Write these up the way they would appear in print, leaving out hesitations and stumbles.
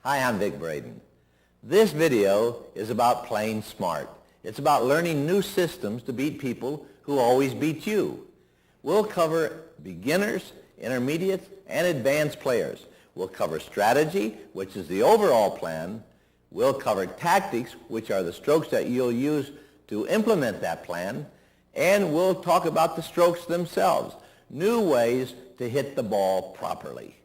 Hi, I'm VIC BRADEN. This video is about playing smart. It's about learning new systems to beat people who always beat you. We'll cover beginners, intermediates, and advanced players. We'll cover strategy, which is the overall plan. We'll cover tactics, which are the strokes that you'll use to implement that plan. And we'll talk about the strokes themselves, new ways to hit the ball properly.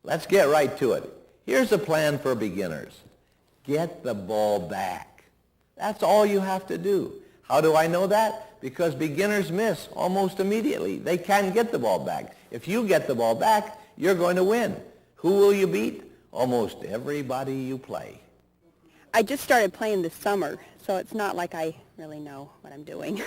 Let's get right to it. Here's a plan for beginners. Get the ball back. That's all you have to do. How do I know that? Because beginners miss almost immediately. They can't get the ball back. If you get the ball back, you're going to win. Who will you beat? Almost everybody you play. I just started playing this summer, so it's not like I really know what I'm doing.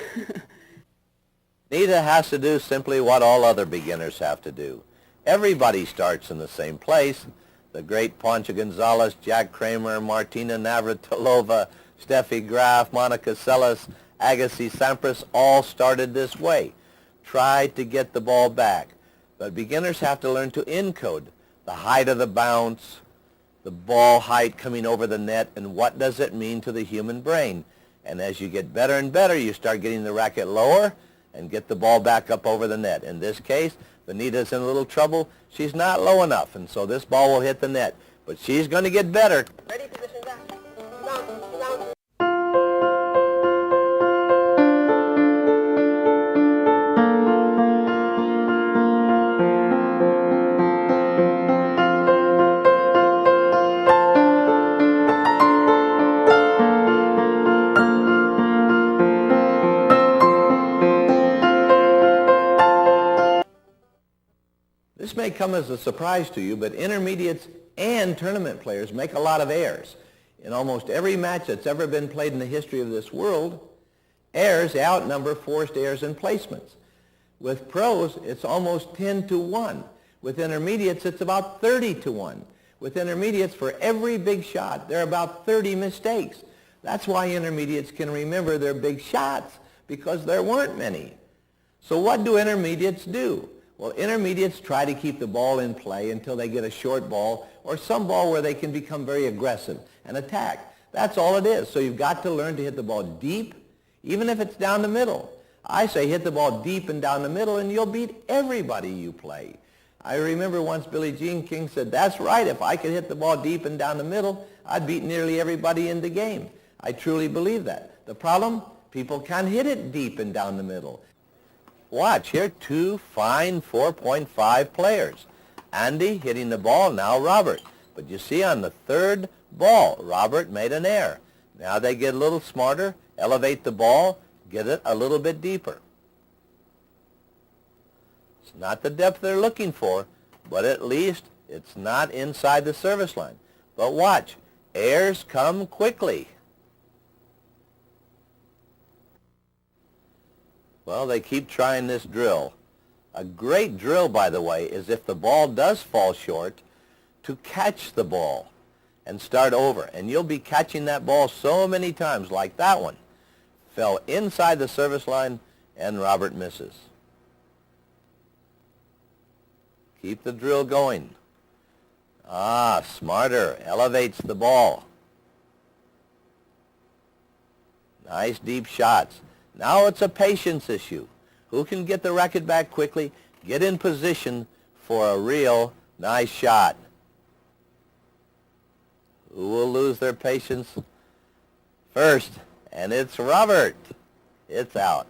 Nita has to do simply what all other beginners have to do. Everybody starts in the same place. The great Poncho Gonzalez, Jack Kramer, Martina Navratilova, Steffi Graf, Monica Seles, Agassi Sampras all started this way. Try to get the ball back. But beginners have to learn to encode the height of the bounce, the ball height coming over the net, and what does it mean to the human brain. And as you get better and better, you start getting the racket lower and get the ball back up over the net. In this case, Vanita's in a little trouble. She's not low enough, and so this ball will hit the net. But she's going to get better. Ready, position back. Down. This may come as a surprise to you, but intermediates and tournament players make a lot of errors. In almost every match that's ever been played in the history of this world, errors outnumber forced errors and placements. With pros, it's almost 10 to 1. With intermediates, it's about 30 to 1. With intermediates, for every big shot, there are about 30 mistakes. That's why intermediates can remember their big shots, because there weren't many. So what do intermediates do? Well, intermediates try to keep the ball in play until they get a short ball or some ball where they can become very aggressive and attack. That's all it is. So you've got to learn to hit the ball deep, even if it's down the middle. I say hit the ball deep and down the middle, and you'll beat everybody you play. I remember once Billie Jean King said, "That's right, if I could hit the ball deep and down the middle, I'd beat nearly everybody in the game." I truly believe that. The problem? People can't hit it deep and down the middle. Watch, here two fine 4.5 players. Andy hitting the ball, now Robert. But you see on the third ball, Robert made an error. Now they get a little smarter, elevate the ball, get it a little bit deeper. It's not the depth they're looking for, but at least it's not inside the service line. But watch, errors come quickly. Well, they keep trying this drill. A great drill, by the way, is if the ball does fall short, to catch the ball and start over. And you'll be catching that ball so many times, like that one. Fell inside the service line, and Robert misses. Keep the drill going. Smarter. Elevates the ball. Nice deep shots. Now it's a patience issue. Who can get the racket back quickly, get in position for a real nice shot? Who will lose their patience first? And it's Robert. It's out.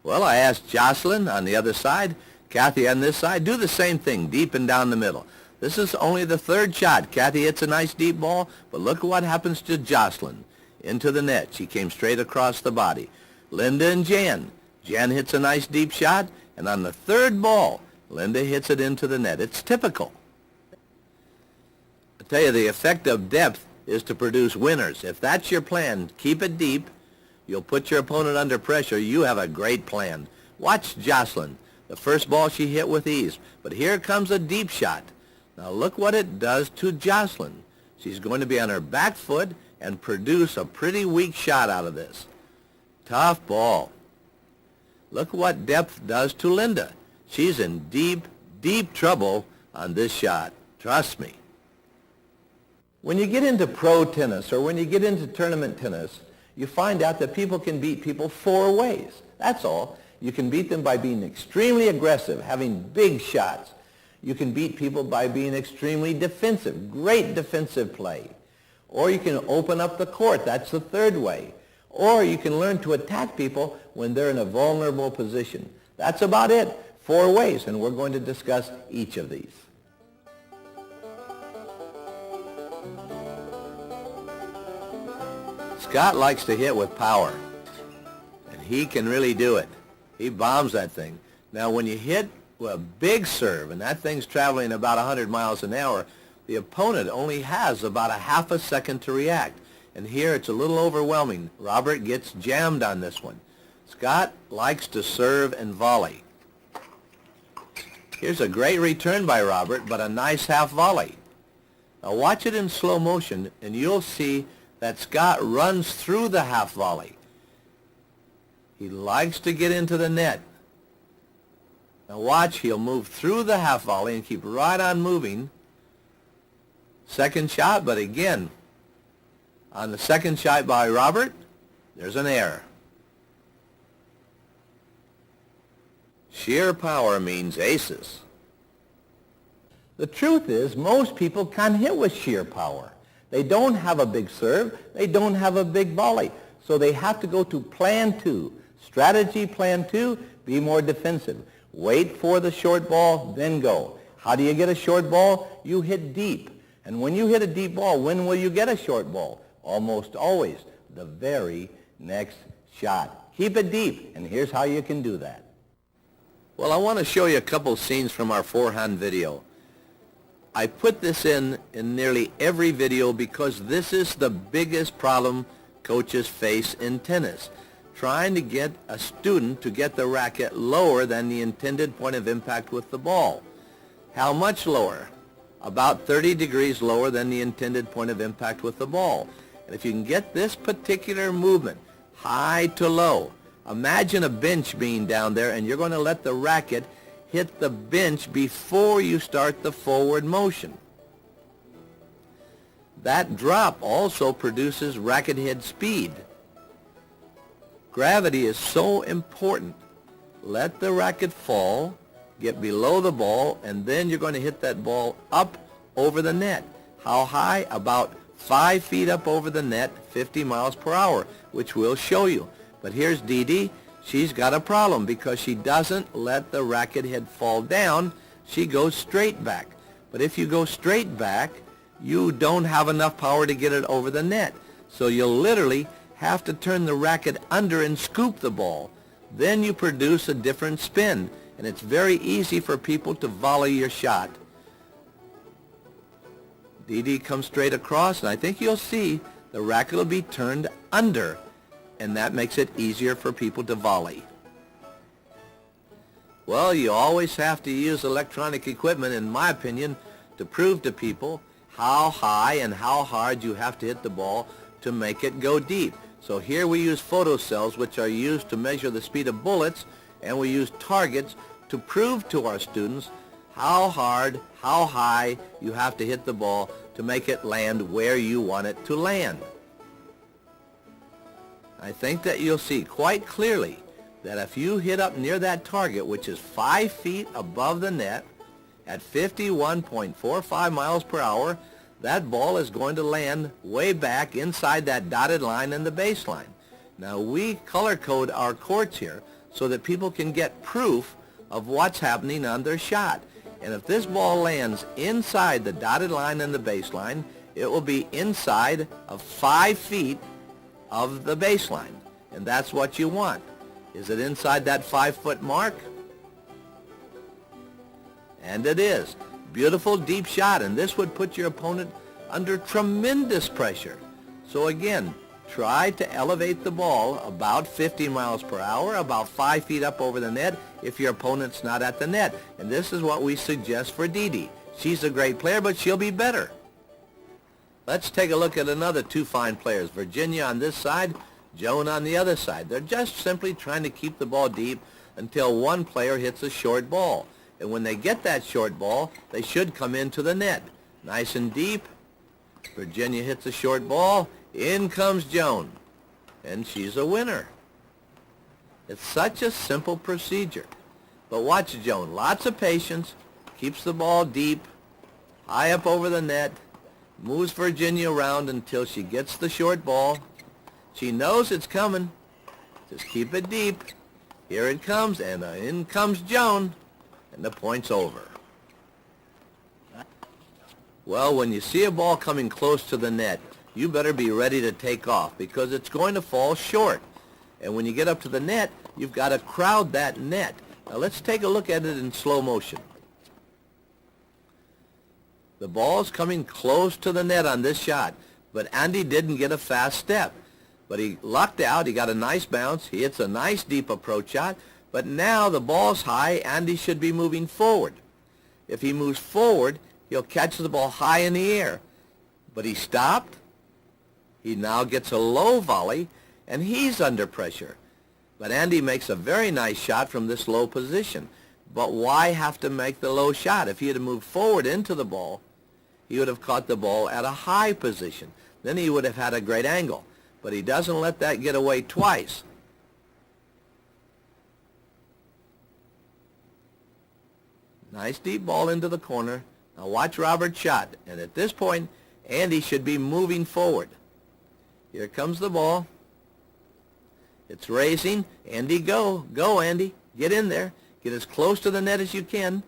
Well, I asked Jocelyn on the other side, Kathy on this side, do the same thing, deep and down the middle. This is only the third shot. Kathy hits a nice deep ball, but look at what happens to Jocelyn. Into the net. She came straight across the body. Linda and Jan. Jan hits a nice deep shot, and on the third ball, Linda hits it into the net. It's typical. I tell you, the effect of depth is to produce winners. If that's your plan, keep it deep. You'll put your opponent under pressure. You have a great plan. Watch Jocelyn. The first ball she hit with ease, but here comes a deep shot. Now look what it does to Jocelyn. She's going to be on her back foot and produce a pretty weak shot out of this. Tough ball. Look what depth does to Linda. She's in deep, deep trouble on this shot. Trust me. When you get into pro tennis or when you get into tournament tennis, you find out that people can beat people 4 ways. That's all. You can beat them by being extremely aggressive, having big shots. You can beat people by being extremely defensive, great defensive play. Or you can open up the court. That's the 3rd way. Or you can learn to attack people when they're in a vulnerable position. That's about it. 4 ways, and we're going to discuss each of these. Scott likes to hit with power, and he can really do it. He bombs that thing. Now, when you hit a big serve, and that thing's traveling about 100 miles an hour, the opponent only has about a half a second to react. And here it's a little overwhelming. Robert gets jammed on this one. Scott likes to serve and volley. Here's a great return by Robert, but a nice half volley. Now watch it in slow motion, and you'll see that Scott runs through the half volley. He likes to get into the net. Now watch, he'll move through the half volley and keep right on moving. Second shot, but again, on the second shot by Robert, there's an error. Sheer power means aces. The truth is, most people can't hit with sheer power. They don't have a big serve. They don't have a big volley. So they have to go to plan 2. Strategy plan 2, be more defensive. Wait for the short ball, then go. How do you get a short ball? You hit deep. And when you hit a deep ball, when will you get a short ball? Almost always the very next shot. Keep it deep, and here's how you can do that. Well, I want to show you a couple scenes from our forehand video. I put this in nearly every video because this is the biggest problem coaches face in tennis. Trying to get a student to get the racket lower than the intended point of impact with the ball. How much lower? About 30 degrees lower than the intended point of impact with the ball. And if you can get this particular movement, high to low, imagine a bench being down there and you're going to let the racket hit the bench before you start the forward motion. That drop also produces racket head speed. Gravity is so important. Let the racket fall, get below the ball, and then you're going to hit that ball up over the net. How high? About 5 feet up over the net, 50 miles per hour, which we'll show you. But here's Dee Dee. She's got a problem because she doesn't let the racket head fall down. She goes straight back. But if you go straight back, you don't have enough power to get it over the net. So you'll literally have to turn the racket under and scoop the ball. Then you produce a different spin, and it's very easy for people to volley your shot. Dee Dee comes straight across, and I think you'll see the racket will be turned under, and that makes it easier for people to volley. Well, you always have to use electronic equipment, in my opinion, to prove to people how high and how hard you have to hit the ball to make it go deep. So here we use photocells, which are used to measure the speed of bullets, and we use targets to prove to our students how hard, how high you have to hit the ball to make it land where you want it to land. I think that you'll see quite clearly that if you hit up near that target, which is 5 feet above the net, at 51.45 miles per hour, that ball is going to land way back inside that dotted line and the baseline. Now we color code our courts here so that people can get proof of what's happening on their shot. And if this ball lands inside the dotted line and the baseline, it will be inside of 5 feet of the baseline. And that's what you want. Is it inside that 5-foot mark? And it is. Beautiful deep shot, and this would put your opponent under tremendous pressure. So again, try to elevate the ball about 50 miles per hour, about 5 feet up over the net if your opponent's not at the net. And this is what we suggest for Dee Dee. She's a great player, but she'll be better. Let's take a look at another two fine players. Virginia on this side, Joan on the other side. They're just simply trying to keep the ball deep until one player hits a short ball. And when they get that short ball, they should come into the net. Nice and deep. Virginia hits a short ball. In comes Joan. And she's a winner. It's such a simple procedure. But watch Joan. Lots of patience. Keeps the ball deep. High up over the net. Moves Virginia around until she gets the short ball. She knows it's coming. Just keep it deep. Here it comes, and in comes Joan, and the point's over. Well, when you see a ball coming close to the net, you better be ready to take off because it's going to fall short. And when you get up to the net, you've got to crowd that net. Now let's take a look at it in slow motion. The ball's coming close to the net on this shot, but Andy didn't get a fast step. But he lucked out. He got a nice bounce. He hits a nice deep approach shot. But now the ball's high. Andy should be moving forward. If he moves forward, he'll catch the ball high in the air. But he stopped. He now gets a low volley, and he's under pressure. But Andy makes a very nice shot from this low position. But why have to make the low shot? If he had moved forward into the ball, he would have caught the ball at a high position. Then he would have had a great angle. But he doesn't let that get away twice. Nice deep ball into the corner. Now watch Robert's shot. And at this point, Andy should be moving forward. Here comes the ball. It's racing. Andy, go. Go, Andy. Get in there. Get as close to the net as you can.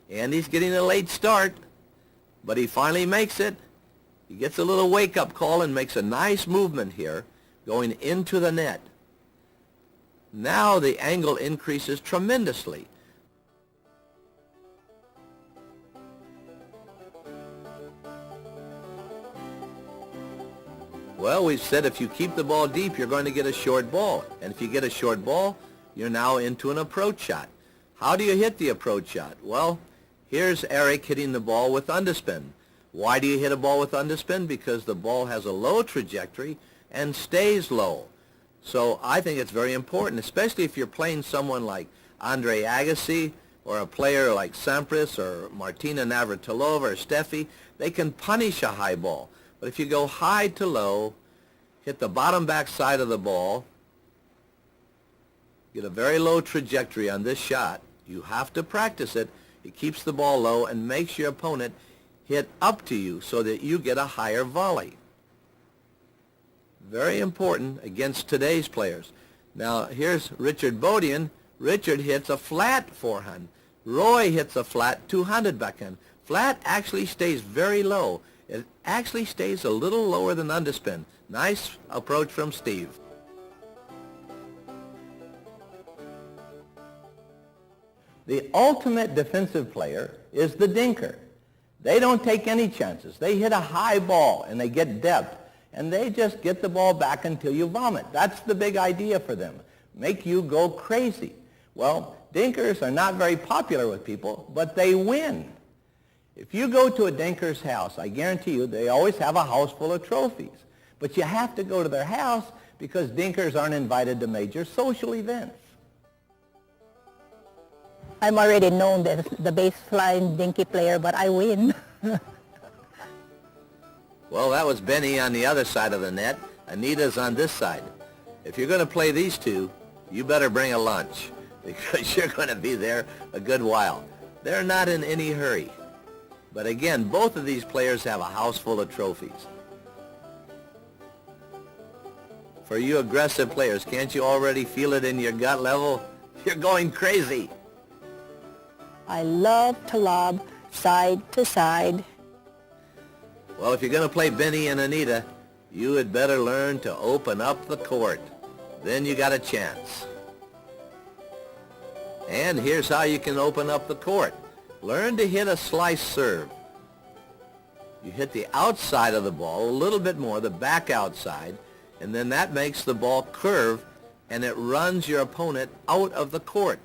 Andy's getting a late start, but he finally makes it. He gets a little wake-up call and makes a nice movement here going into the net. Now the angle increases tremendously. Well, we've said if you keep the ball deep, you're going to get a short ball. And if you get a short ball, you're now into an approach shot. How do you hit the approach shot? Well, here's Eric hitting the ball with underspin. Why do you hit a ball with underspin? Because the ball has a low trajectory and stays low. So I think it's very important, especially if you're playing someone like Andre Agassi or a player like Sampras or Martina Navratilova or Steffi. They can punish a high ball. But if you go high to low, hit the bottom back side of the ball, get a very low trajectory on this shot, you have to practice it. It keeps the ball low and makes your opponent hit up to you so that you get a higher volley. Very important against today's players. Now here's Richard Bodian. Richard hits a flat forehand. Roy hits a flat two-handed backhand. Flat actually stays very low. It actually stays a little lower than underspin. Nice approach from Steve. The ultimate defensive player is the dinker. They don't take any chances. They hit a high ball and they get depth, and they just get the ball back until you vomit. That's the big idea for them. Make you go crazy. Well, dinkers are not very popular with people, but they win. If you go to a dinker's house, I guarantee you they always have a house full of trophies. But you have to go to their house because dinkers aren't invited to major social events. I'm already known as the baseline dinky player, but I win. Well, that was Benny on the other side of the net. Anita's on this side. If you're going to play these two, you better bring a lunch because you're going to be there a good while. They're not in any hurry. But again, both of these players have a house full of trophies. For you aggressive players, can't you already feel it in your gut level? You're going crazy. I love to lob side to side. Well, if you're going to play Benny and Anita, you had better learn to open up the court. Then you got a chance. And here's how you can open up the court. Learn to hit a slice serve. You hit the outside of the ball a little bit more, the back outside, and then that makes the ball curve, and it runs your opponent out of the court.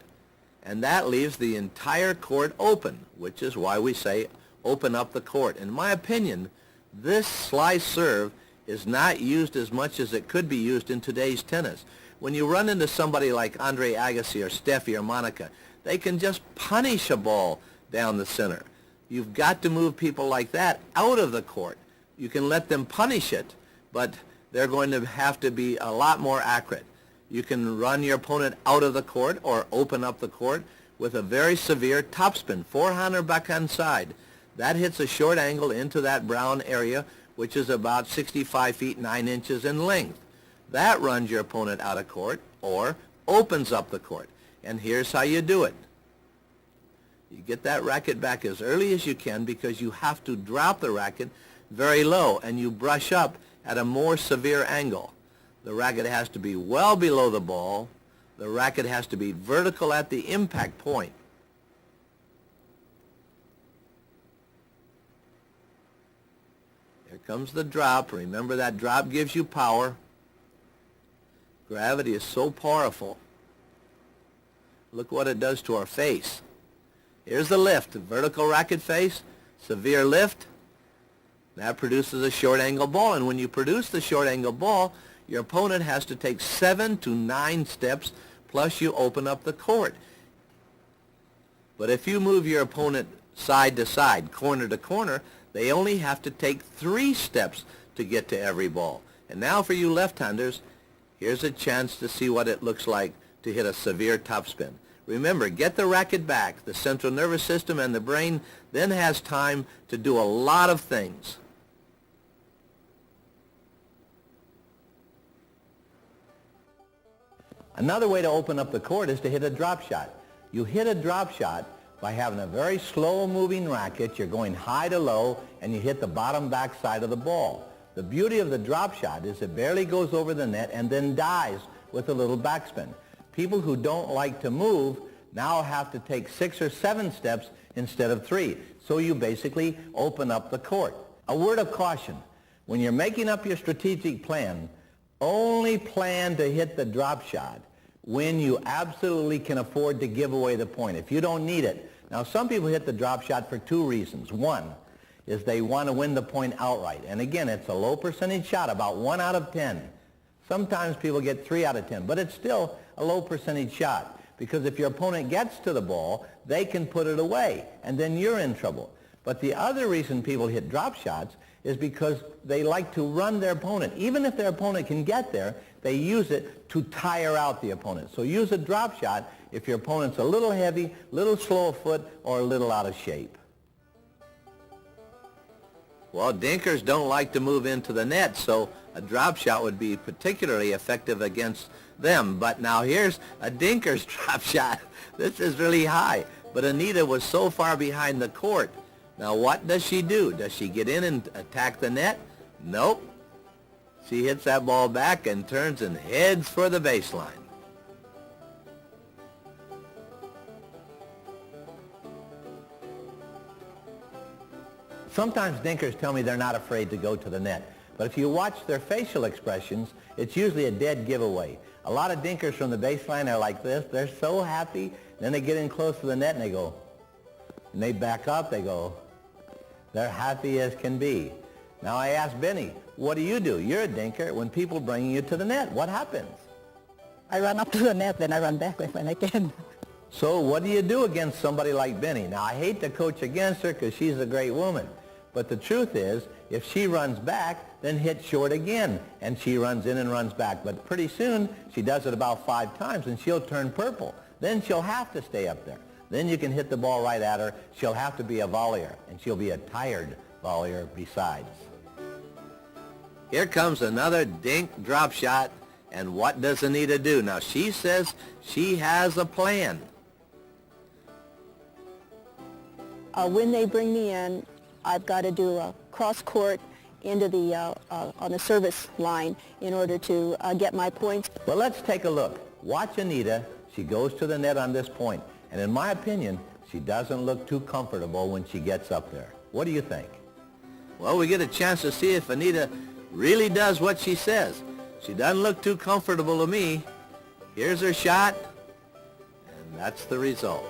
And that leaves the entire court open, which is why we say open up the court. In my opinion, this slice serve is not used as much as it could be used in today's tennis. When you run into somebody like Andre Agassi or Steffi or Monica, they can just punish a ball down the center. You've got to move people like that out of the court. You can let them punish it, but they're going to have to be a lot more accurate. You can run your opponent out of the court or open up the court with a very severe topspin, forehand backhand side. That hits a short angle into that brown area, which is about 65 feet 9 inches in length. That runs your opponent out of court or opens up the court. And here's how you do it. You get that racket back as early as you can because you have to drop the racket very low, and you brush up at a more severe angle. The racket has to be well below the ball. The racket has to be vertical at the impact point. Here comes the drop. Remember, that drop gives you power. Gravity is so powerful. Look what it does to our face. Here's the lift, vertical racket face, severe lift. That produces a short angle ball, and when you produce the short angle ball, your opponent has to take 7 to 9 steps, plus you open up the court. But if you move your opponent side to side, corner to corner, they only have to take 3 steps to get to every ball. And now for you left-handers, here's a chance to see what it looks like to hit a severe topspin. Remember, get the racket back. The central nervous system and the brain then has time to do a lot of things. Another way to open up the court is to hit a drop shot. You hit a drop shot by having a very slow-moving racket. You're going high to low, and you hit the bottom back side of the ball. The beauty of the drop shot is it barely goes over the net and then dies with a little backspin. People who don't like to move now have to take 6 or 7 steps instead of 3. So you basically open up the court. A word of caution. When you're making up your strategic plan, only plan to hit the drop shot when you absolutely can afford to give away the point, if you don't need it. Now, some people hit the drop shot for 2 reasons. One is they want to win the point outright. And again, it's a low percentage shot, about 1 out of 10. Sometimes people get 3 out of 10, but it's still a low percentage shot because if your opponent gets to the ball, they can put it away, and then you're in trouble. But the other reason people hit drop shots is because they like to run their opponent. Even if their opponent can get there, they use it to tire out the opponent. So use a drop shot if your opponent's a little heavy, little slow of foot, or a little out of shape. Well, dinkers don't like to move into the net, so a drop shot would be particularly effective against them. But now here's a dinker's drop shot. This is really high, but Anita was so far behind the court. Now what does she do? Does she get in and attack the net? Nope. She hits that ball back and turns and heads for the baseline. Sometimes dinkers tell me they're not afraid to go to the net. But if you watch their facial expressions, it's usually a dead giveaway. A lot of dinkers from the baseline are like this. They're so happy. Then they get in close to the net and they go, and they back up, they go. They're happy as can be. Now I asked Benny, what do? You're a dinker. When people bring you to the net, what happens? I run up to the net, then I run back when I can. So what do you do against somebody like Benny? Now I hate to coach against her because she's a great woman. But the truth is, if she runs back, then hit short again. And she runs in and runs back. But pretty soon, she does it about 5 times and she'll turn purple. Then she'll have to stay up there. Then you can hit the ball right at her. She'll have to be a volleyer, and she'll be a tired volleyer besides. Here comes another dink drop shot, and what does Anita do? Now, she says she has a plan. When they bring me in, I've got to do a cross court into the on the service line in order to get my points. Well, let's take a look. Watch Anita. She goes to the net on this point. And in my opinion, she doesn't look too comfortable when she gets up there. What do you think? Well, we get a chance to see if Anita really does what she says. She doesn't look too comfortable to me. Here's her shot, and that's the result.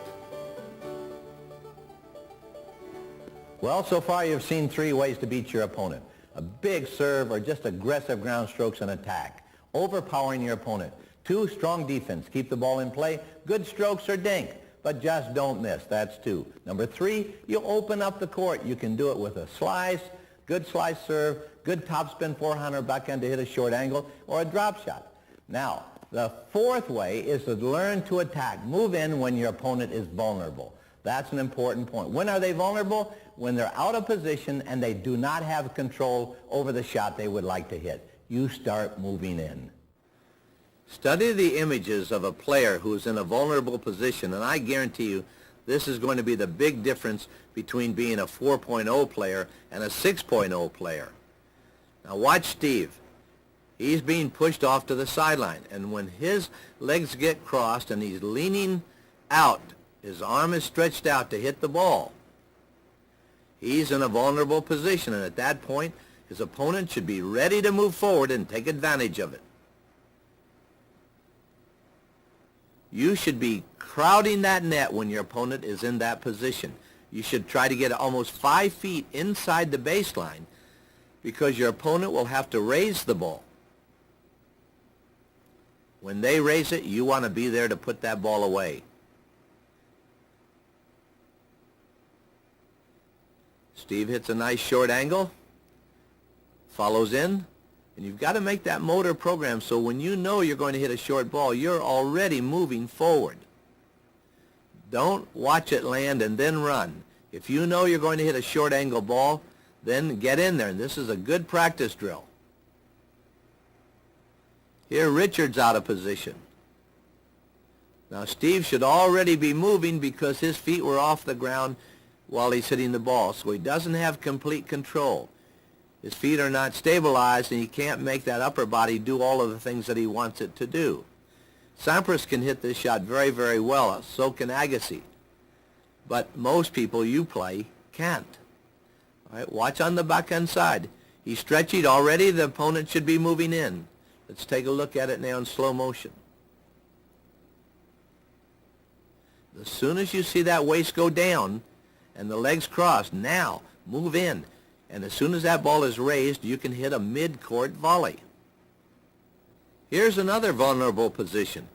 Well, so far you've seen 3 ways to beat your opponent. A big serve or just aggressive ground strokes and attack. Overpowering your opponent. 2, strong defense. Keep the ball in play. Good strokes or dink. but just don't miss. That's 2. Number 3, you open up the court. You can do it with a slice, good slice serve, good topspin forehand backhand to hit a short angle, or a drop shot. Now, the 4th way is to learn to attack. Move in when your opponent is vulnerable. That's an important point. When are they vulnerable? When they're out of position and they do not have control over the shot they would like to hit. You start moving in. Study the images of a player who's in a vulnerable position, and I guarantee you this is going to be the big difference between being a 4.0 player and a 6.0 player. Now watch Steve. He's being pushed off to the sideline, and when his legs get crossed and he's leaning out, his arm is stretched out to hit the ball. He's in a vulnerable position, and at that point, his opponent should be ready to move forward and take advantage of it. You should be crowding that net when your opponent is in that position. You should try to get almost 5 feet inside the baseline because your opponent will have to raise the ball. When they raise it, you want to be there to put that ball away. Steve hits a nice short angle, follows in, and you've got to make that motor program so when you know you're going to hit a short ball, you're already moving forward. Don't watch it land and then run. If you know you're going to hit a short angle ball, then get in there, and this is a good practice drill. Here Richard's out of position. Now Steve should already be moving because his feet were off the ground while he's hitting the ball, so he doesn't have complete control. His feet are not stabilized, and he can't make that upper body do all of the things that he wants it to do. Sampras can hit this shot very, very well. So can Agassi. But most people you play can't. All right, watch on the backhand side. He's stretching already. The opponent should be moving in. Let's take a look at it now in slow motion. As soon as you see that waist go down and the legs cross, now move in. And as soon as that ball is raised, you can hit a mid-court volley. Here's another vulnerable position.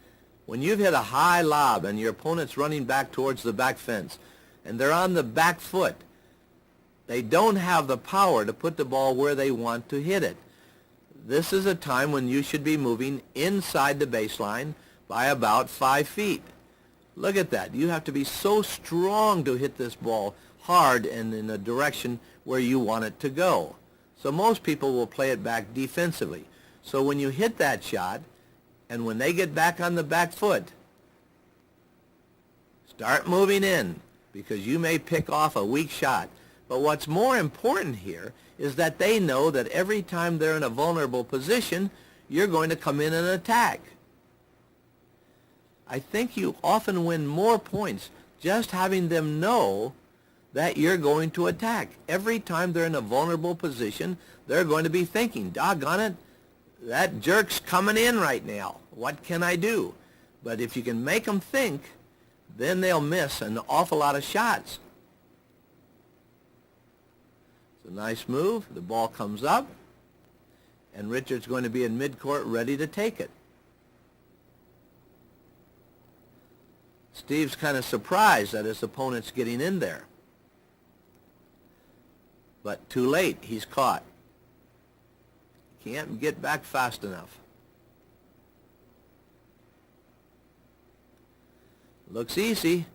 When you've hit a high lob and your opponent's running back towards the back fence and they're on the back foot, they don't have the power to put the ball where they want to hit it. This is a time when you should be moving inside the baseline by about 5 feet. Look at that. You have to be so strong to hit this ball hard and in a direction where you want it to go. So most people will play it back defensively. So when you hit that shot, and when they get back on the back foot, start moving in because you may pick off a weak shot. But what's more important here is that they know that every time they're in a vulnerable position, you're going to come in and attack. I think you often win more points just having them know that you're going to attack. Every time they're in a vulnerable position, they're going to be thinking, doggone it, that jerk's coming in right now. What can I do? But if you can make them think, then they'll miss an awful lot of shots. It's a nice move. The ball comes up, and Richard's going to be in midcourt ready to take it. Steve's kind of surprised that his opponent's getting in there. But too late. He's caught. Can't get back fast enough. Looks easy,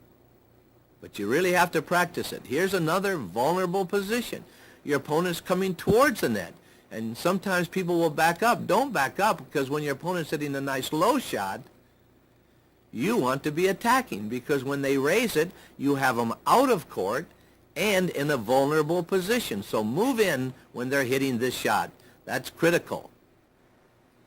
but you really have to practice it. Here's another vulnerable position. Your opponent's coming towards the net, and sometimes people will back up. Don't back up, because when your opponent's hitting a nice low shot, you want to be attacking, because when they raise it, you have them out of court and in a vulnerable position. So move in when they're hitting this shot. That's critical.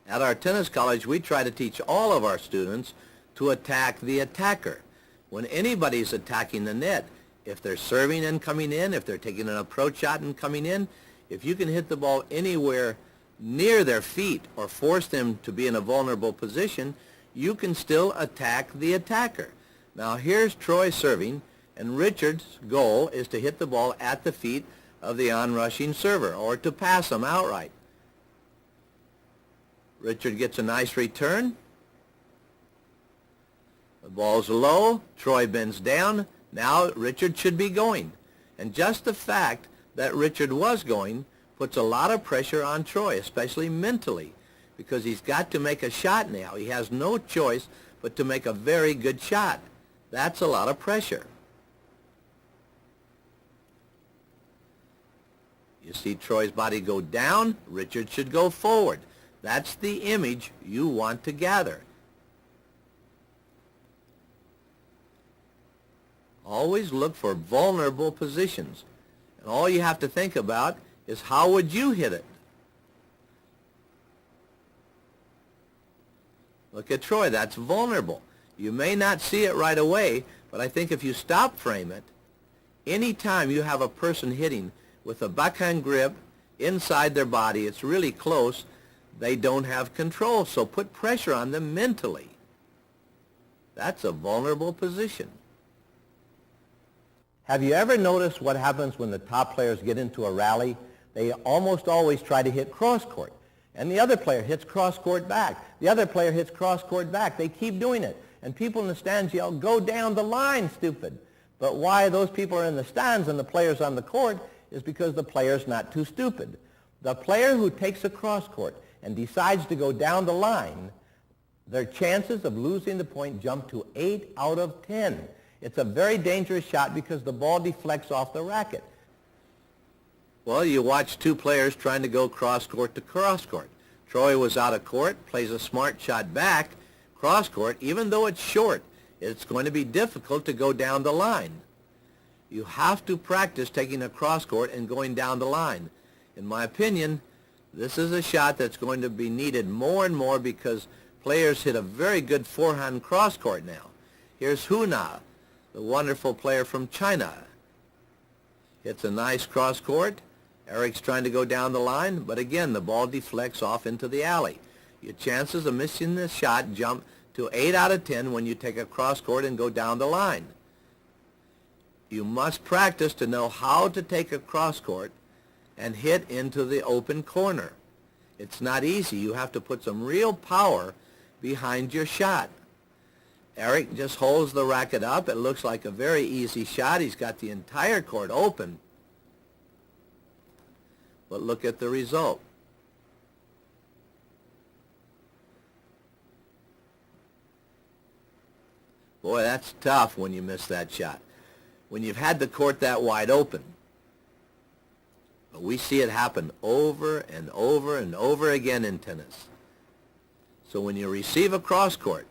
At our tennis college, we try to teach all of our students to attack the attacker. When anybody's attacking the net, if they're serving and coming in, if they're taking an approach shot and coming in, if you can hit the ball anywhere near their feet or force them to be in a vulnerable position, you can still attack the attacker. Now here's Troy serving, and Richard's goal is to hit the ball at the feet of the onrushing server, or to pass him outright. Richard gets a nice return. The ball's low, Troy bends down, now Richard should be going. And just the fact that Richard was going puts a lot of pressure on Troy, especially mentally, because he's got to make a shot now. He has no choice but to make a very good shot. That's a lot of pressure. You see Troy's body go down, Richard should go forward. That's the image you want to gather. Always look for vulnerable positions. And all you have to think about is how would you hit it? Look at Troy, that's vulnerable. You may not see it right away, but I think if you stop frame it, anytime you have a person hitting with a backhand grip inside their body, it's really close, they don't have control, so put pressure on them mentally. That's a vulnerable position. Have you ever noticed what happens when the top players get into a rally? They almost always try to hit cross court. And the other player hits cross court back. The other player hits cross court back. They keep doing it. And people in the stands yell, "Go down the line, stupid." But why those people are in the stands and the players on the court is because the player's not too stupid. The player who takes a cross court and decides to go down the line, their chances of losing the point jump to 8 out of 10. It's a very dangerous shot because the ball deflects off the racket. Well, you watch two players trying to go cross court to cross court. Troy was out of court, plays a smart shot back, cross court. Even though it's short, it's going to be difficult to go down the line. You have to practice taking a cross court and going down the line. In my opinion, this is a shot that's going to be needed more and more because players hit a very good forehand cross court now. Here's Huna, the wonderful player from China. Hits a nice cross court. Eric's trying to go down the line, but again, the ball deflects off into the alley. Your chances of missing the shot jump to 8 out of 10 when you take a cross court and go down the line. You must practice to know how to take a cross court and hit into the open corner. It's not easy. You have to put some real power behind your shot. Eric just holds the racket up. It looks like a very easy shot. He's got the entire court open. But look at the result. Boy, that's tough when you miss that shot, when you've had the court that wide open. But we see it happen over and over and over again in tennis. So when you receive a cross court,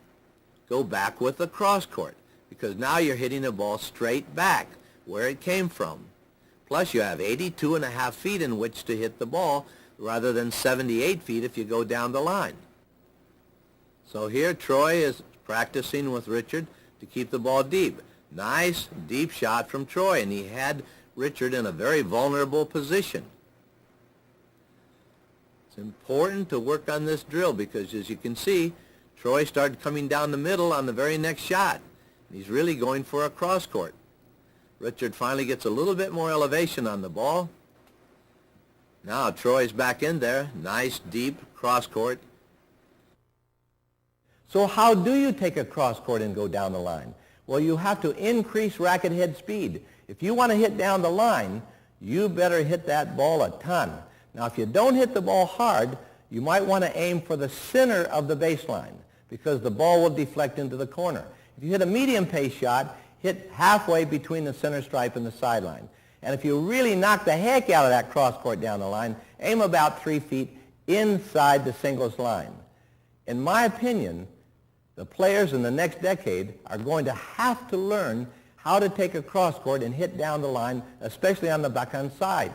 go back with the cross court, because now you're hitting a ball straight back where it came from. Plus you have 82.5 feet in which to hit the ball rather than 78 feet if you go down the line. So here Troy is practicing with Richard to keep the ball deep. Nice deep shot from Troy, and he had Richard in a very vulnerable position. It's important to work on this drill because, as you can see, Troy started coming down the middle on the very next shot. He's really going for a cross court. Richard finally gets a little bit more elevation on the ball. Now Troy's back in there. Nice deep cross court. So how do you take a cross court and go down the line? Well, you have to increase racket head speed. If you want to hit down the line, you better hit that ball a ton. Now, if you don't hit the ball hard, you might want to aim for the center of the baseline because the ball will deflect into the corner. If you hit a medium pace shot, hit halfway between the center stripe and the sideline. And if you really knock the heck out of that cross court down the line, aim about 3 feet inside the singles line. In my opinion, the players in the next decade are going to have to learn how to take a cross court and hit down the line, especially on the backhand side,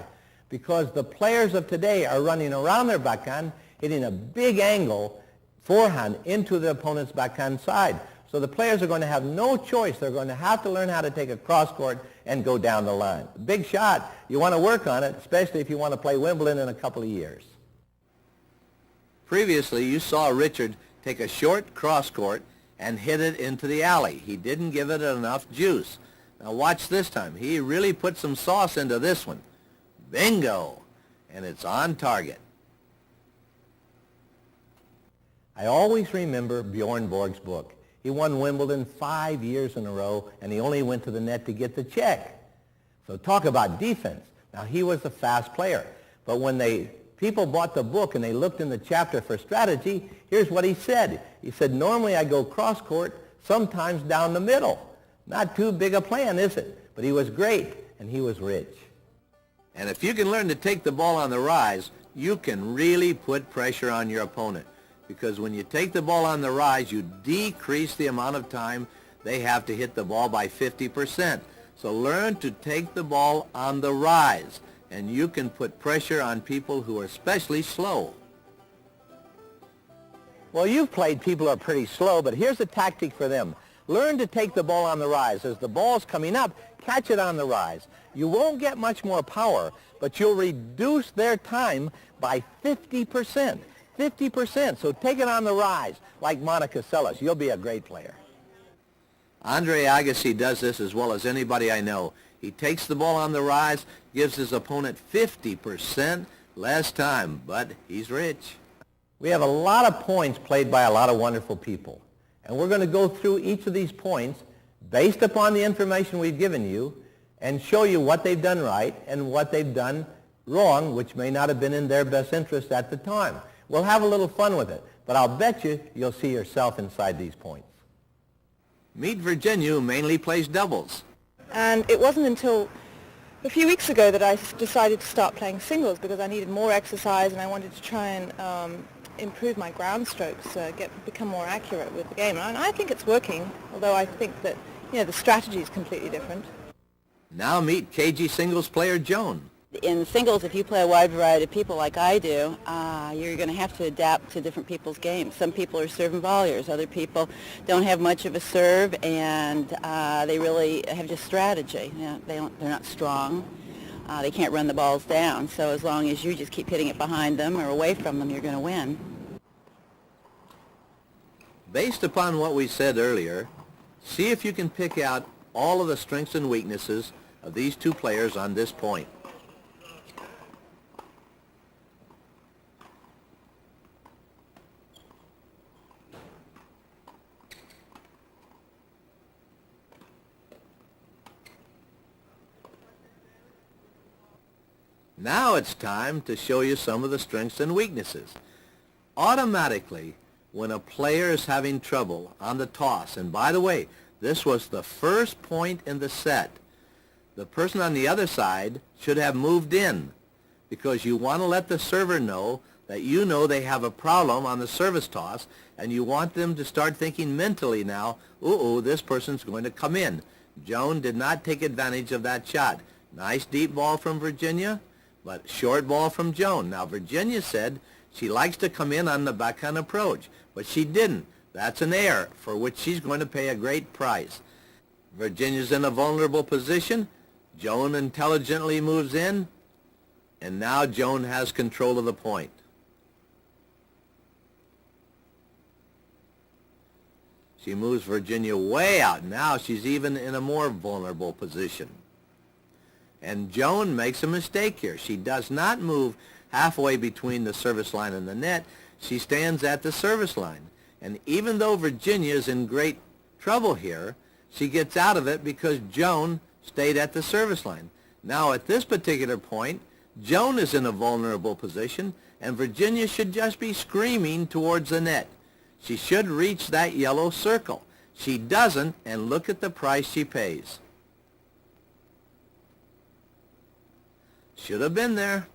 because the players of today are running around their backhand, hitting a big angle forehand into the opponent's backhand side. So the players are going to have no choice. They're going to have to learn how to take a cross court and go down the line. Big shot. You want to work on it, especially if you want to play Wimbledon in a couple of years. Previously, you saw Richard take a short cross court and hit it into the alley. He didn't give it enough juice. Now watch this time. He really put some sauce into this one. Bingo! And it's on target. I always remember Bjorn Borg's book. He won Wimbledon 5 years in a row, and he only went to the net to get the check. So talk about defense. Now, he was a fast player. But when people bought the book and they looked in the chapter for strategy, here's what he said. He said, normally I go cross court, sometimes down the middle. Not too big a plan, is it? But he was great, and he was rich. And if you can learn to take the ball on the rise, you can really put pressure on your opponent. Because when you take the ball on the rise, you decrease the amount of time they have to hit the ball by 50%. So learn to take the ball on the rise, and you can put pressure on people who are especially slow. Well, you've played people who are pretty slow, but here's a tactic for them. Learn to take the ball on the rise. As the ball's coming up, catch it on the rise. You won't get much more power, but you'll reduce their time by 50%. 50%. So take it on the rise, like Monica Seles. You'll be a great player. Andre Agassi does this as well as anybody I know. He takes the ball on the rise, gives his opponent 50% less time, but he's rich. We have a lot of points played by a lot of wonderful people, and we're going to go through each of these points based upon the information we've given you and show you what they've done right and what they've done wrong, which may not have been in their best interest at the time. We'll have a little fun with it, but I'll bet you'll see yourself inside these points. Meet Virginia, who mainly plays doubles. And it wasn't until a few weeks ago that I decided to start playing singles because I needed more exercise and I wanted to try and improve my ground strokes, become more accurate with the game. And I think it's working, although I think that the strategy is completely different. Now meet KG singles player Joan. In singles, if you play a wide variety of people like I do, you're going to have to adapt to different people's games. Some people are serve and volleyers. Other people don't have much of a serve, and they really have just strategy. They're not strong. They can't run the balls down. So as long as you just keep hitting it behind them or away from them, you're going to win. Based upon what we said earlier, see if you can pick out all of the strengths and weaknesses of these two players on this point. Now it's time to show you some of the strengths and weaknesses. Automatically, when a player is having trouble on the toss, and by the way, this was the first point in the set, the person on the other side should have moved in because you want to let the server know that you know they have a problem on the service toss, and you want them to start thinking mentally now, this person's going to come in. Joan did not take advantage of that shot. Nice deep ball from Virginia, but short ball from Joan. Now, Virginia said she likes to come in on the backhand approach, but she didn't. That's an error for which she's going to pay a great price. Virginia's in a vulnerable position. Joan intelligently moves in, and now Joan has control of the point. She moves Virginia way out. Now she's even in a more vulnerable position. And Joan makes a mistake here. She does not move halfway between the service line and the net. She stands at the service line. And even though Virginia is in great trouble here, she gets out of it because Joan stayed at the service line. Now at this particular point, Joan is in a vulnerable position, and Virginia should just be screaming towards the net. She should reach that yellow circle. She doesn't, and look at the price she pays. Should have been there.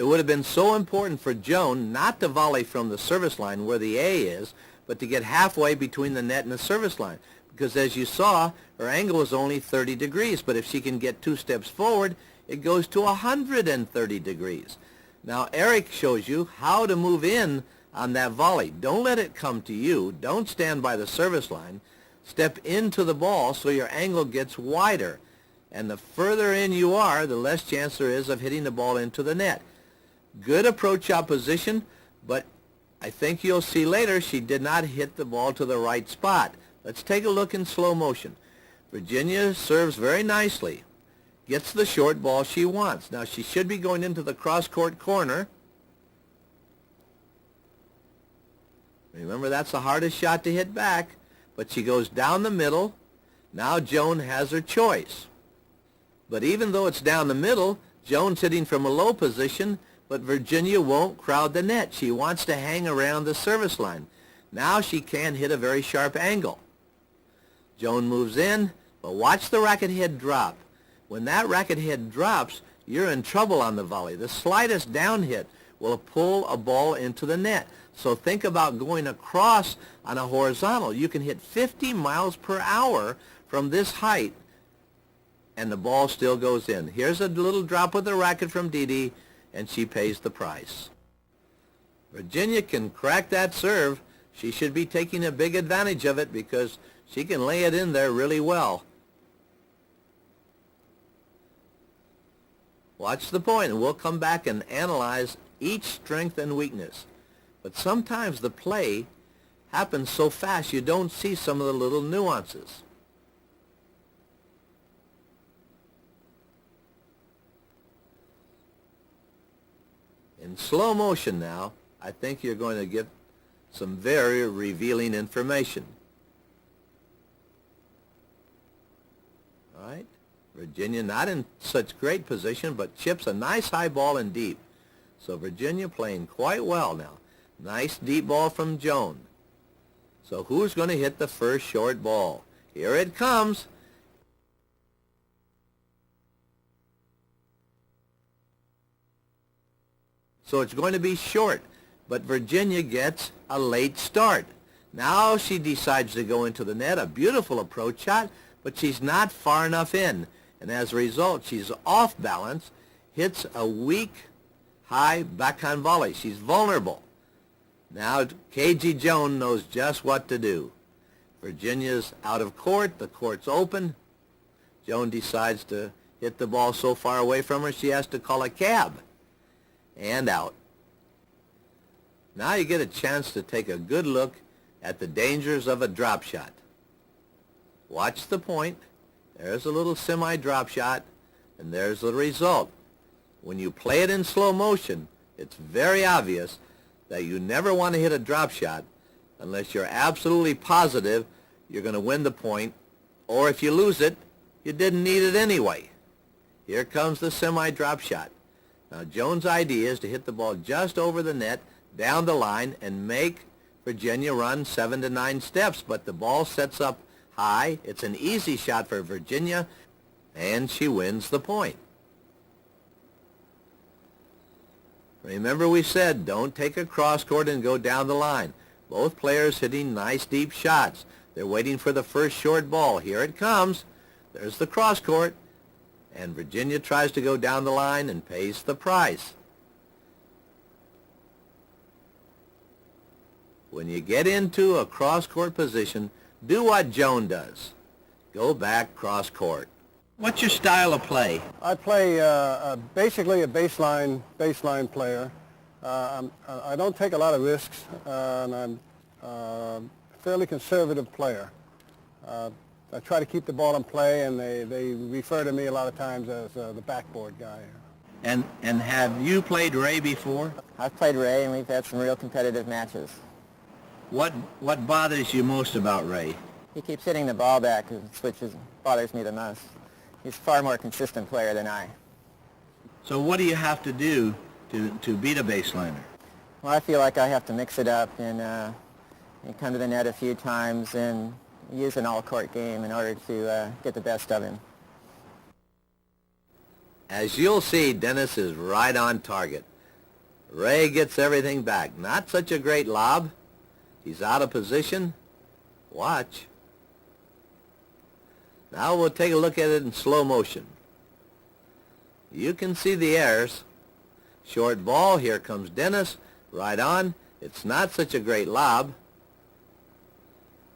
It would have been so important for Joan not to volley from the service line where the A is, but to get halfway between the net and the service line. Because as you saw, her angle is only 30 degrees, but if she can get 2 steps forward, it goes to 130 degrees. Now Eric shows you how to move in on that volley. Don't let it come to you. Don't stand by the service line. Step into the ball so your angle gets wider. And the further in you are, the less chance there is of hitting the ball into the net. Good approach shot position, but I think you'll see later she did not hit the ball to the right spot. Let's take a look in slow motion. Virginia serves very nicely. Gets the short ball she wants. Now she should be going into the cross-court corner. Remember, that's the hardest shot to hit back, but she goes down the middle. Now Joan has her choice. But even though it's down the middle, Joan's hitting from a low position, but Virginia won't crowd the net. She wants to hang around the service line. Now she can hit a very sharp angle. Joan moves in, but watch the racket head drop. When that racket head drops, you're in trouble on the volley. The slightest down hit will pull a ball into the net. So think about going across on a horizontal. You can hit 50 miles per hour from this height, and the ball still goes in. Here's a little drop with the racket from Dee Dee, and she pays the price. Virginia can crack that serve. She should be taking a big advantage of it because she can lay it in there really well. Watch the point, and we'll come back and analyze each strength and weakness. But sometimes the play happens so fast you don't see some of the little nuances. In slow motion now, I think you're going to get some very revealing information. All right, Virginia not in such great position, but chips a nice high ball in deep. So Virginia playing quite well now. Nice deep ball from Joan. So who's going to hit the first short ball? Here it comes. So it's going to be short, but Virginia gets a late start. Now she decides to go into the net, a beautiful approach shot, but she's not far enough in. And as a result, she's off balance, hits a weak, high backhand volley. She's vulnerable. Now KG Joan knows just what to do. Virginia's out of court. The court's open. Joan decides to hit the ball so far away from her she has to call a cab. And out. Now you get a chance to take a good look at the dangers of a drop shot. Watch the point. There's a little semi-drop shot, and there's the result. When you play it in slow motion, it's very obvious that you never want to hit a drop shot unless you're absolutely positive you're going to win the point, or if you lose it, you didn't need it anyway. Here comes the semi-drop shot. Now Joan's idea is to hit the ball just over the net, down the line, and make Virginia run 7 to 9 steps, but the ball sets up high. It's an easy shot for Virginia, and she wins the point. Remember we said don't take a cross court and go down the line. Both players hitting nice deep shots. They're waiting for the first short ball. Here it comes. There's the cross court. And Virginia tries to go down the line and pays the price. When you get into a cross court position, do what Joan does. Go back cross court. What's your style of play? I play basically a baseline player. I don't take a lot of risks, and I'm a fairly conservative player. I try to keep the ball in play, and they refer to me a lot of times as the backboard guy. And have you played Ray before? I've played Ray, and we've had some real competitive matches. What bothers you most about Ray? He keeps hitting the ball back, which bothers me the most. He's a far more consistent player than I. So what do you have to do to beat a baseliner? Well, I feel like I have to mix it up and come to the net a few times and use an all-court game in order to get the best of him. As you'll see, Dennis is right on target. Ray gets everything back. Not such a great lob. He's out of position. Watch. Now we'll take a look at it in slow motion. You can see the errors. Short ball, here comes Dennis, right on. It's not such a great lob,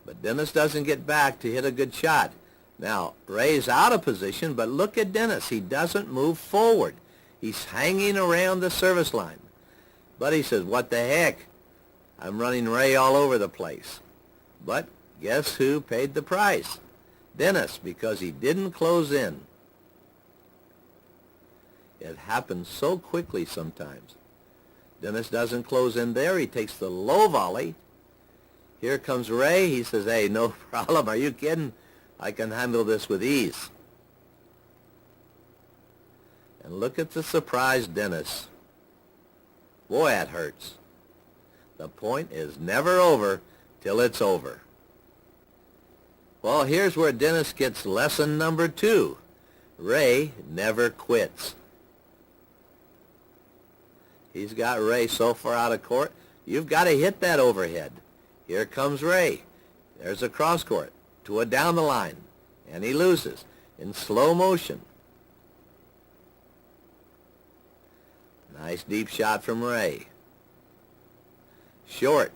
but Dennis doesn't get back to hit a good shot. Now, Ray's out of position, but look at Dennis. He doesn't move forward. He's hanging around the service line. But he says, what the heck? I'm running Ray all over the place. But guess who paid the price? Dennis, because he didn't close in. It happens so quickly sometimes. Dennis doesn't close in there. He takes the low volley, Here comes Ray. He says, hey, no problem. Are you kidding? I can handle this with ease. And look at the surprised Dennis. Boy, that hurts. The point is never over till it's over. Well, here's where Dennis gets lesson number 2. Ray never quits. He's got Ray so far out of court, you've got to hit that overhead. Here comes Ray. There's a cross court to a down the line, and he loses in slow motion. Nice deep shot from Ray. Short,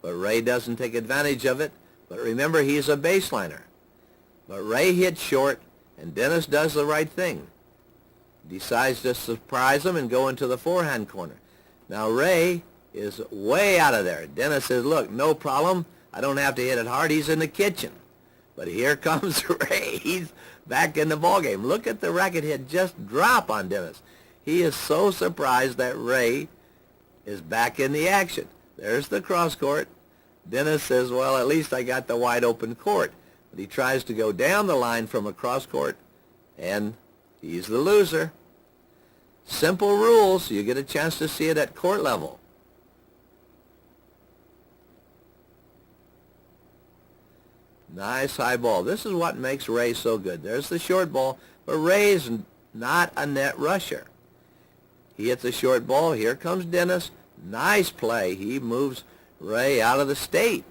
but Ray doesn't take advantage of it. But remember, he's a baseliner. But Ray hits short, and Dennis does the right thing. Decides to surprise him and go into the forehand corner. Now Ray is way out of there. Dennis says, look, no problem. I don't have to hit it hard. He's in the kitchen. But here comes Ray. He's back in the ballgame. Look at the racket hit just drop on Dennis. He is so surprised that Ray is back in the action. There's the cross court. Dennis says, well, at least I got the wide open court. But he tries to go down the line from a cross court, and he's the loser. Simple rules. You get a chance to see it at court level. Nice high ball. This is what makes Ray so good. There's the short ball, but Ray's not a net rusher. He hits a short ball. Here comes Dennis. Nice play. He moves Ray out of the state,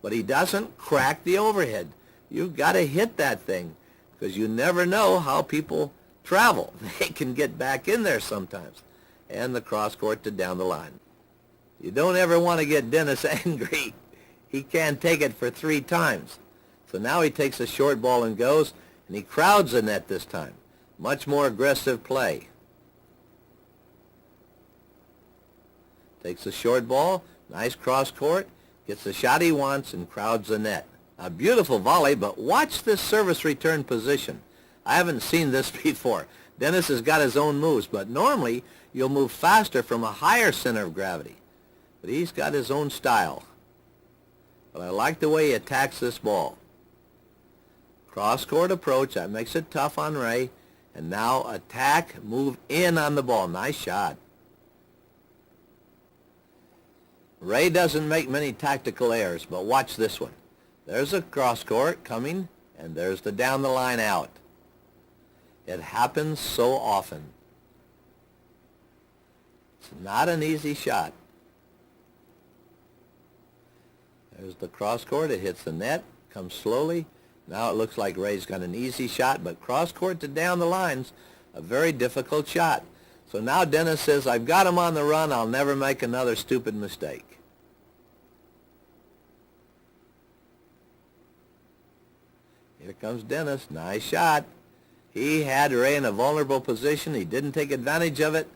but he doesn't crack the overhead. You've got to hit that thing because you never know how people travel. They can get back in there sometimes. And the cross court to down the line. You don't ever want to get Dennis angry. He can't take it for 3 times. So now he takes a short ball and goes, and he crowds the net this time. Much more aggressive play. Takes a short ball, nice cross court, gets the shot he wants, and crowds the net. A beautiful volley, but watch this service return position. I haven't seen this before. Dennis has got his own moves, but normally you'll move faster from a higher center of gravity. But he's got his own style. But I like the way he attacks this ball. Cross-court approach, that makes it tough on Ray. And now attack, move in on the ball. Nice shot. Ray doesn't make many tactical errors, but watch this one. There's a cross-court coming, and there's the down the line out. It happens so often. It's not an easy shot. There's the cross court. It hits the net, comes slowly. Now it looks like Ray's got an easy shot, but cross court to down the line's a very difficult shot. So now Dennis says, I've got him on the run. I'll never make another stupid mistake. Here comes Dennis. Nice shot. He had Ray in a vulnerable position. He didn't take advantage of it,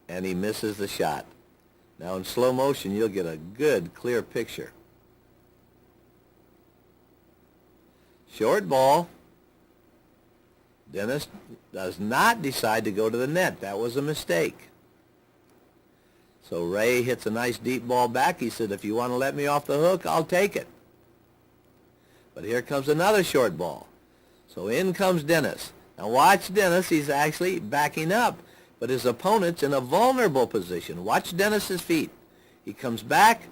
and he misses the shot. Now in slow motion, you'll get a good, clear picture. Short ball. Dennis does not decide to go to the net. That was a mistake. So Ray hits a nice deep ball back. He said, if you want to let me off the hook, I'll take it. But here comes another short ball. So in comes Dennis. Now watch Dennis. He's actually backing up, but his opponent's in a vulnerable position. Watch Dennis's feet. He comes back.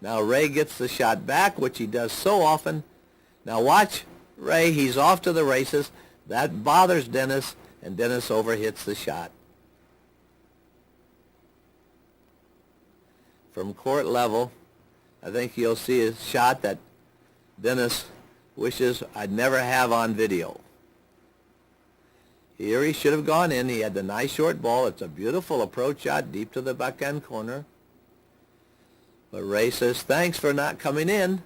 Now Ray gets the shot back, which he does so often. Now watch Ray. He's off to the races. That bothers Dennis, and Dennis overhits the shot. From court level, I think you'll see a shot that Dennis wishes I'd never have on video. Here he should have gone in. He had the nice short ball. It's a beautiful approach shot deep to the backhand corner. But Ray says, thanks for not coming in.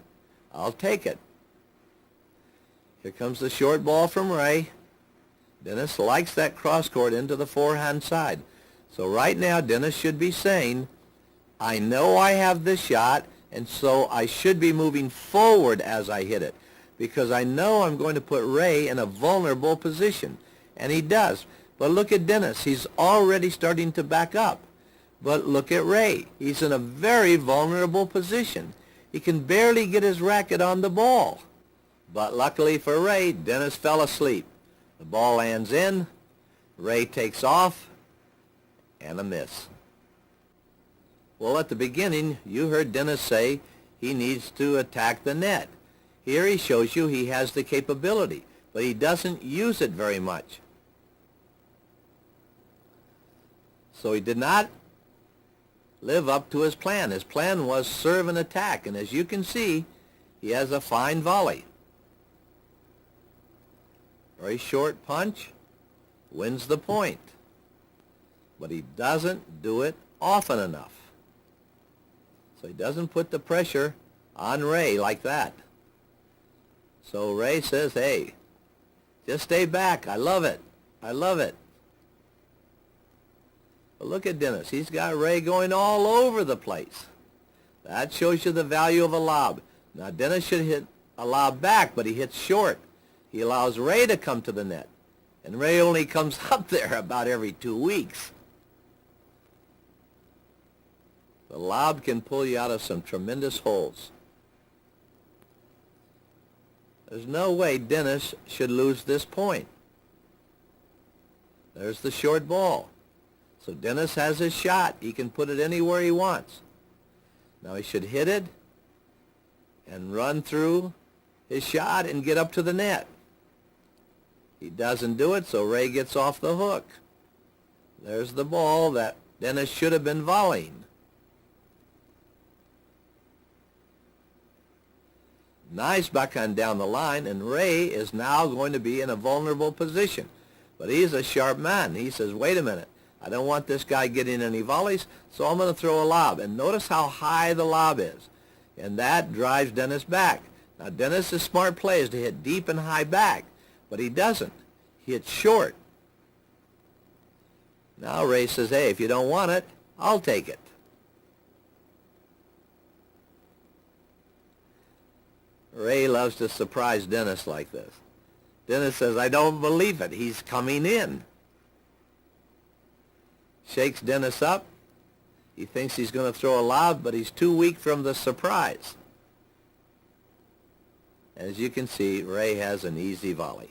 I'll take it. Here comes the short ball from Ray. Dennis likes that cross court into the forehand side. So right now Dennis should be saying, I know I have this shot, and so I should be moving forward as I hit it, because I know I'm going to put Ray in a vulnerable position. And he does. But look at Dennis. He's already starting to back up. But look at Ray. He's in a very vulnerable position. He can barely get his racket on the ball. But luckily for Ray, Dennis fell asleep. The ball lands in, Ray takes off, and a miss. Well, at the beginning, you heard Dennis say he needs to attack the net. Here he shows you he has the capability, but he doesn't use it very much. So he did not live up to his plan. His plan was serve and attack, and as you can see, he has a fine volley. Very short punch, wins the point. But he doesn't do it often enough. So he doesn't put the pressure on Ray like that. So Ray says, hey, just stay back. I love it. I love it. But look at Dennis. He's got Ray going all over the place. That shows you the value of a lob. Now, Dennis should hit a lob back, but he hits short. He allows Ray to come to the net. And Ray only comes up there about every 2 weeks. The lob can pull you out of some tremendous holes. There's no way Dennis should lose this point. There's the short ball. So Dennis has his shot. He can put it anywhere he wants. Now he should hit it and run through his shot and get up to the net. He doesn't do it, so Ray gets off the hook. There's the ball that Dennis should have been volleying. Nice backhand down the line, and Ray is now going to be in a vulnerable position. But he's a sharp man. He says, wait a minute. I don't want this guy getting any volleys, so I'm going to throw a lob. And notice how high the lob is. And that drives Dennis back. Now, Dennis's smart play is to hit deep and high back, but he doesn't. He hits short. Now Ray says, hey, if you don't want it, I'll take it. Ray loves to surprise Dennis like this. Dennis says, I don't believe it. He's coming in. Shakes Dennis up. He thinks he's going to throw a lob, but he's too weak from the surprise. As you can see, Ray has an easy volley.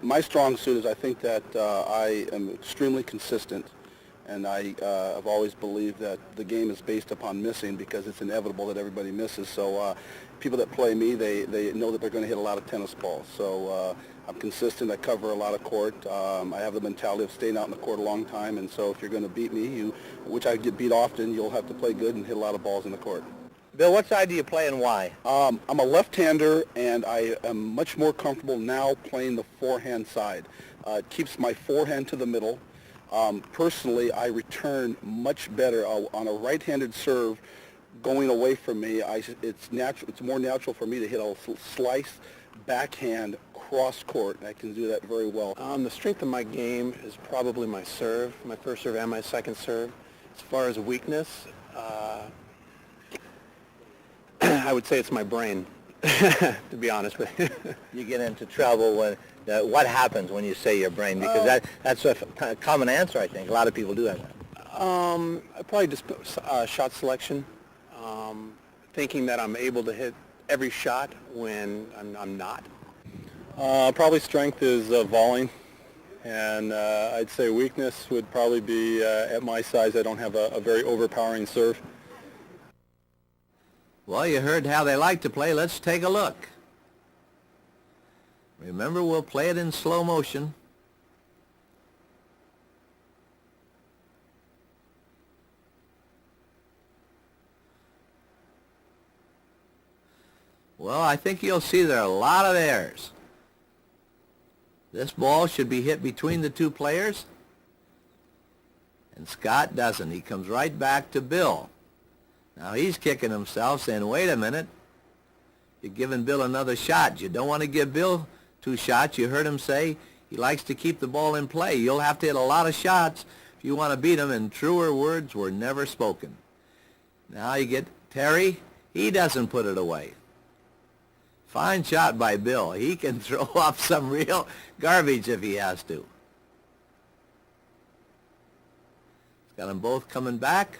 My strong suit is I think that I am extremely consistent, and I have always believed that the game is based upon missing because it's inevitable that everybody misses. So people that play me, they know that they're going to hit a lot of tennis balls. So I'm consistent. I cover a lot of court. I have the mentality of staying out in the court a long time, and so if you're going to beat me, which I get beat often, you'll have to play good and hit a lot of balls in the court. Bill, what side do you play and why? I'm a left-hander, and I am much more comfortable now playing the forehand side. It keeps my forehand to the middle. Personally, I return much better on a right-handed serve going away from me. It's more natural for me to hit a slice backhand cross-court, and I can do that very well. The strength of my game is probably my serve, my first serve and my second serve. As far as weakness, I would say it's my brain, to be honest with you. You get into trouble when, what happens when you say your brain? Because that's a common answer, I think. A lot of people do have that. Probably just shot selection, thinking that I'm able to hit every shot when I'm not. Probably strength is volleying, and I'd say weakness would probably be at my size. I don't have a very overpowering serve. Well, you heard how they like to play. Let's take a look. Remember, we'll play it in slow motion. Well, I think you'll see there are a lot of errors. This ball should be hit between the two players, and Scott doesn't. He comes right back to Bill. Now he's kicking himself, saying, wait a minute, you're giving Bill another shot. You don't want to give Bill 2 shots. You heard him say he likes to keep the ball in play. You'll have to hit a lot of shots if you want to beat him, and truer words were never spoken. Now you get Terry. He doesn't put it away. Fine shot by Bill. He can throw up some real garbage if he has to. He's got them both coming back.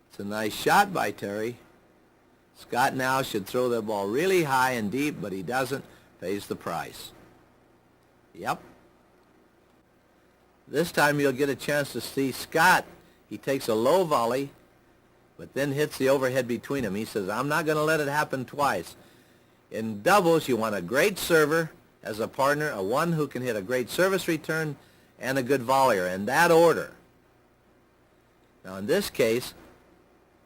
It's a nice shot by Terry. Scott now should throw the ball really high and deep, but he doesn't. Pays the price. Yep. This time you'll get a chance to see Scott. He takes a low volley, but then hits the overhead between them. He says, I'm not going to let it happen twice. In doubles, you want a great server as a partner, one who can hit a great service return, and a good volleyer, in that order. Now in this case,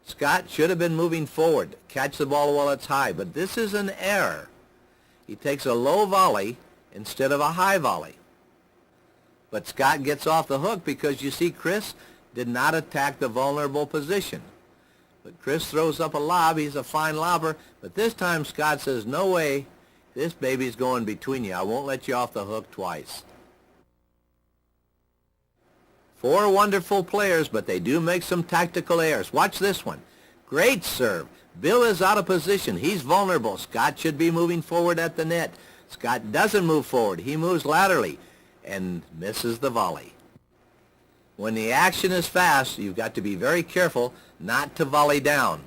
Scott should have been moving forward, catch the ball while it's high, but this is an error. He takes a low volley instead of a high volley. But Scott gets off the hook because you see Chris did not attack the vulnerable position. But Chris throws up a lob. He's a fine lobber. But this time Scott says, no way, this baby's going between you. I won't let you off the hook twice. Four wonderful players, but they do make some tactical errors. Watch this one. Great serve. Bill is out of position. He's vulnerable. Scott should be moving forward at the net. Scott doesn't move forward. He moves laterally and misses the volley. When the action is fast, you've got to be very careful not to volley down.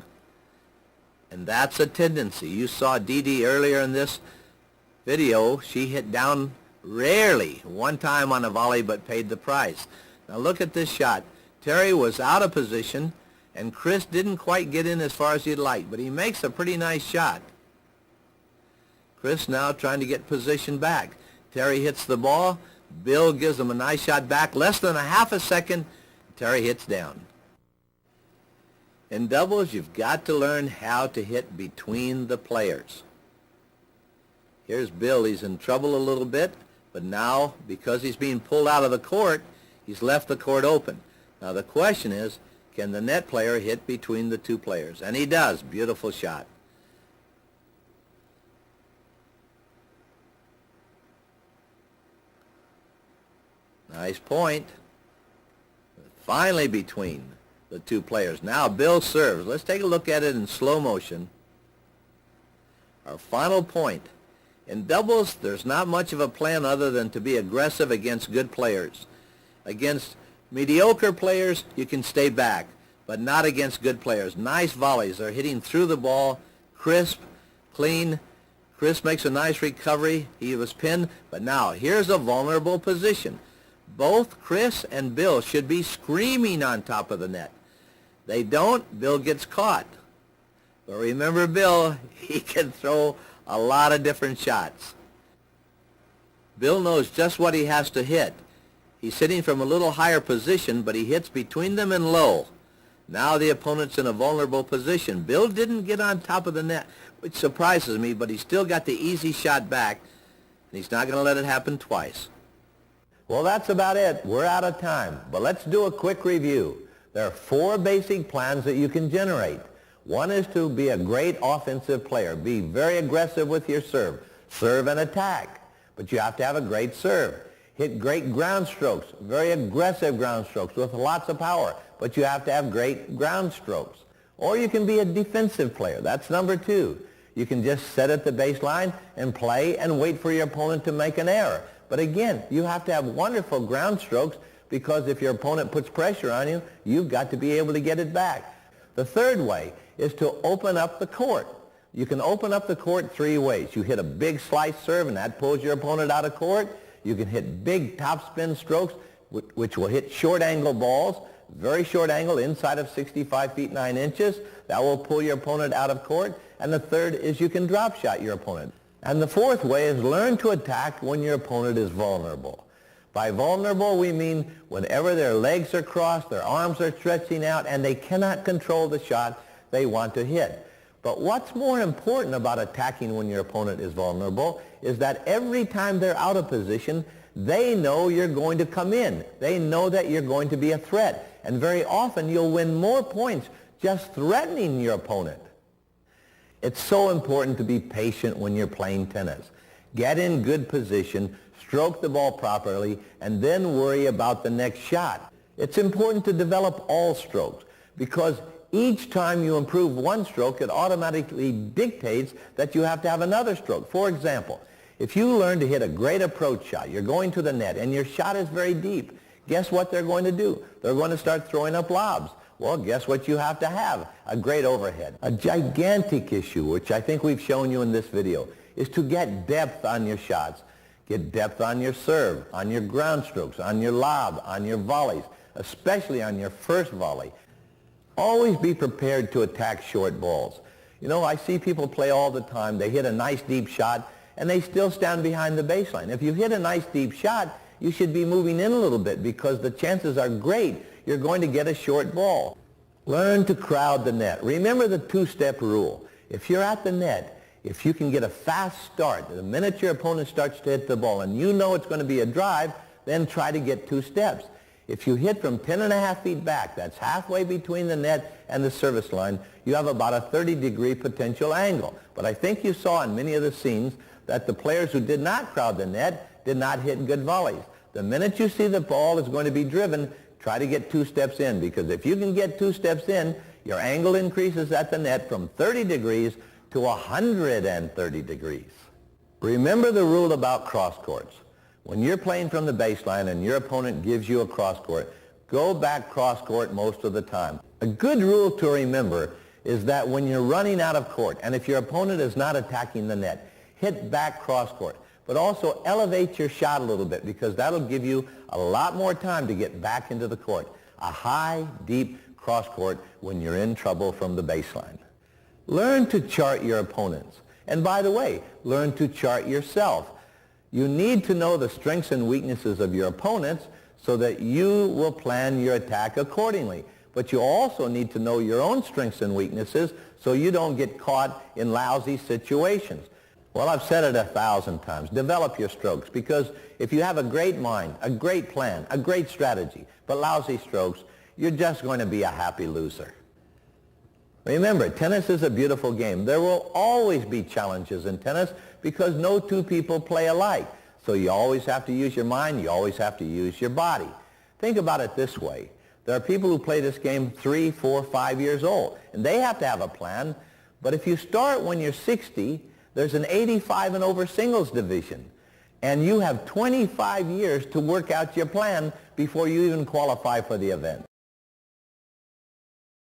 And that's a tendency. You saw Dee Dee earlier in this video. She hit down rarely, one time on a volley, but paid the price. Now look at this shot. Terry was out of position, and Chris didn't quite get in as far as he'd like, but he makes a pretty nice shot. Chris now trying to get position back. Terry hits the ball. Bill gives him a nice shot back. Less than a half a second, Terry hits down. In doubles, you've got to learn how to hit between the players. Here's Bill. He's in trouble a little bit, but now, because he's being pulled out of the court, he's left the court open. Now the question is, can the net player hit between the two players? And he does. Beautiful shot. Nice point. Finally between the two players. Now Bill serves. Let's take a look at it in slow motion. Our final point. In doubles, there's not much of a plan other than to be aggressive against good players. Against mediocre players, you can stay back, but not against good players. Nice volleys. They're hitting through the ball, crisp, clean. Chris makes a nice recovery. He was pinned, but now here's a vulnerable position. Both Chris and Bill should be screaming on top of the net. They don't. Bill gets caught. But remember Bill, he can throw a lot of different shots. Bill knows just what he has to hit. He's hitting from a little higher position, but he hits between them and low. Now the opponent's in a vulnerable position. Bill didn't get on top of the net, which surprises me, but he still got the easy shot back, and he's not going to let it happen twice. Well, that's about it. We're out of time, but let's do a quick review. There are 4 basic plans that you can generate. One is to be a great offensive player. Be very aggressive with your serve. Serve and attack, but you have to have a great serve. Hit great ground strokes, very aggressive ground strokes with lots of power, but you have to have great ground strokes. Or you can be a defensive player. That's number 2. You can just sit at the baseline and play and wait for your opponent to make an error. But again, you have to have wonderful ground strokes, because if your opponent puts pressure on you, you've got to be able to get it back. The third way is to open up the court. You can open up the court 3 ways. You hit a big slice serve, and that pulls your opponent out of court. You can hit big topspin strokes, which will hit short angle balls, very short angle, inside of 65 feet 9 inches. That will pull your opponent out of court. And the third is you can drop shot your opponent. And the fourth way is learn to attack when your opponent is vulnerable. By vulnerable, we mean whenever their legs are crossed, their arms are stretching out, and they cannot control the shot they want to hit. But what's more important about attacking when your opponent is vulnerable is that every time they're out of position, they know you're going to come in. They know that you're going to be a threat. And very often you'll win more points just threatening your opponent. It's so important to be patient when you're playing tennis. Get in good position, stroke the ball properly, and then worry about the next shot. It's important to develop all strokes. because each time you improve one stroke, it automatically dictates that you have to have another stroke. For example, if you learn to hit a great approach shot, you're going to the net, and your shot is very deep, guess what they're going to do? They're going to start throwing up lobs. Well, guess what you have to have? A great overhead. A gigantic issue, which I think we've shown you in this video, is to get depth on your shots. Get depth on your serve, on your ground strokes, on your lob, on your volleys, especially on your first volley. Always be prepared to attack short balls. You know, I see people play all the time. They hit a nice deep shot, and they still stand behind the baseline. If you hit a nice deep shot, you should be moving in a little bit because the chances are great you're going to get a short ball. Learn to crowd the net. Remember the two-step rule. If you're at the net, if you can get a fast start, the minute your opponent starts to hit the ball and you know it's going to be a drive, then try to get two steps. If you hit from 10.5 feet back, that's halfway between the net and the service line, you have about a 30-degree potential angle. But I think you saw in many of the scenes that the players who did not crowd the net did not hit good volleys. The minute you see the ball is going to be driven, try to get two steps in, because if you can get two steps in, your angle increases at the net from 30 degrees to 130 degrees. Remember the rule about cross courts. When you're playing from the baseline and your opponent gives you a cross court, go back cross court most of the time. A good rule to remember is that when you're running out of court, and if your opponent is not attacking the net, hit back cross court. But also elevate your shot a little bit, because that'll give you a lot more time to get back into the court. A high, deep cross court when you're in trouble from the baseline. Learn to chart your opponents. And by the way, learn to chart yourself. You need to know the strengths and weaknesses of your opponents so that you will plan your attack accordingly. But you also need to know your own strengths and weaknesses so you don't get caught in lousy situations. Well, I've said it 1,000 times. Develop your strokes, because if you have a great mind, a great plan, a great strategy, but lousy strokes, you're just going to be a happy loser. Remember, tennis is a beautiful game. There will always be challenges in tennis because no two people play alike. So you always have to use your mind. You always have to use your body. Think about it this way. There are people who play this game 3, 4, 5 years old, and they have to have a plan. But if you start when you're 60, there's an 85 and over singles division, and you have 25 years to work out your plan before you even qualify for the event.